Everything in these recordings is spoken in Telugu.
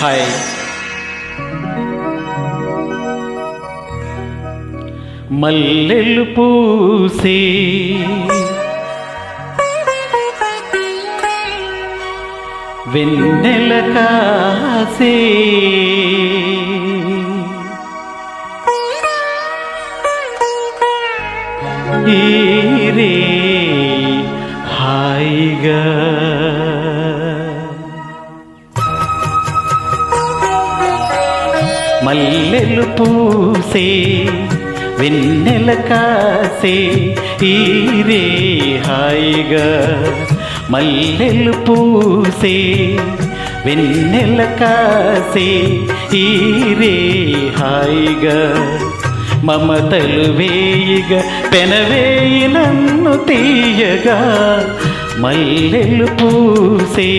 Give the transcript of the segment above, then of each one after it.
హాయ్. మల్లెలు పూసే వెన్నెల కాసే ఈరే హాయిగా మల్లెలు పూసే వెన్నెల కాసే ఈరే హాయిగా మల్లెలు పూసే వెన్నెల కాసే ఈరే హాయిగా మమతలు వేయిగా పెనవేయి నన్ను తీయగా మల్లెలు పూసే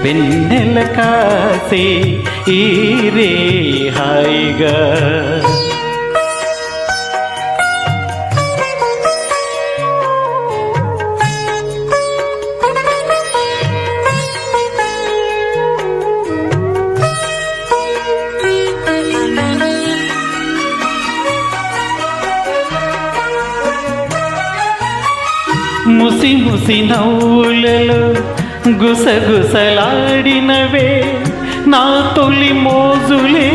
వెన్నెల కాసే ఈరే హాయిగా ముసి ముసి నవ్వులలో గుసగుసలాడినవే నా తొలి మోజులే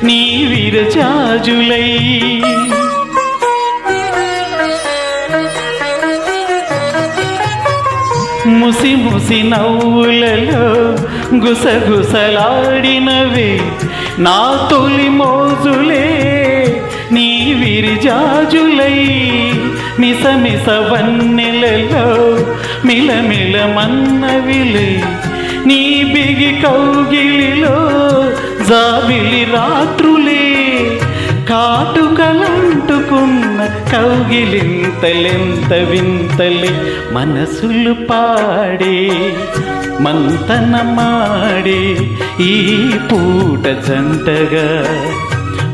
నీ విరజాజులై ముసి ముసి నవ్వులలో గుసగుసలాడినవే నా తొలి మోజులే నీ విరజాజులై మిసమిస వన్నెలలో మిలమిల మన్నవిలే నీ బిగి కౌగిలిలో జాబిలి రాత్రులే కాటుకలంటుకున్న కౌగిలింతలెంత వింతలే మనసులు పాడే మంతనమాడే ఈ పూట జంటగా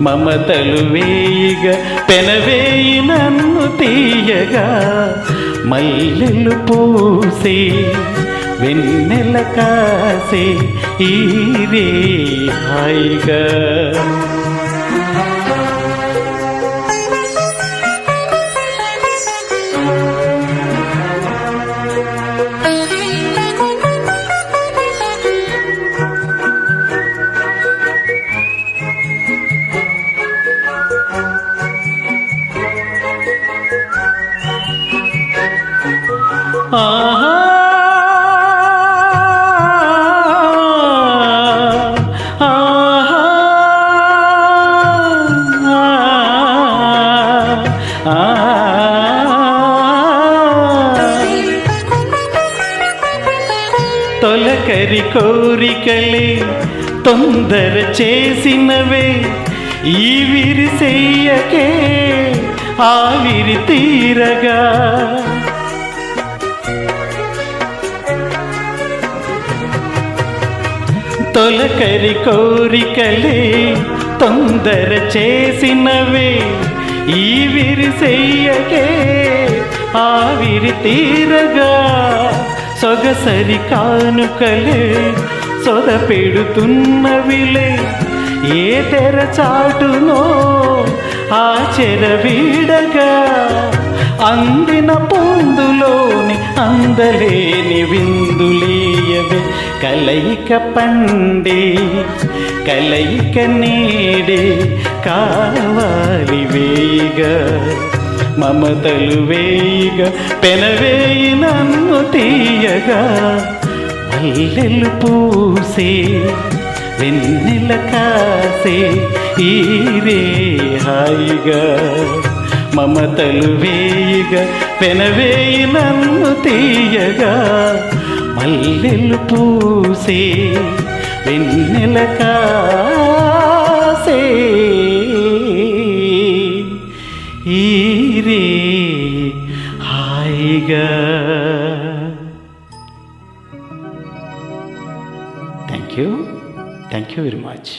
మమతలు వేయిగా పెనవేయి నన్ను తీయగా మల్లెలు పూసే వెన్నెల కాసే ఈరే హాయిగా ఆహా ఆహా తొలకరి కోరికలే తొందర చేసినవే ఈ విరిసెయ్యకే ఆవిరి తీరగా తొలకరి కోరికలే తొందర చేసినవే ఈ విరిసెయ్యకే ఆవిరి తీరగా సొగసరి కానుకలే సొద పెడుతున్నవిలే ఏ తెర చాటునో ఆ చెర వీడగా అందిన పొందులోని అందలేని విందులేయవే కలయిక పండే కలయిక నేడే కావాలి వేయిగా మమతలు వేయిగా పెనవేయి నన్ను తీయగా మల్లెలు పూసే వెన్నెల కాసే ఈరే హాయిగా మమతలు వేయిగా పెనవేయి నన్ను తీయగా మల్లెలు పూసే వెన్నెల కాసే ఈరే హాయిగా. Thank you very much.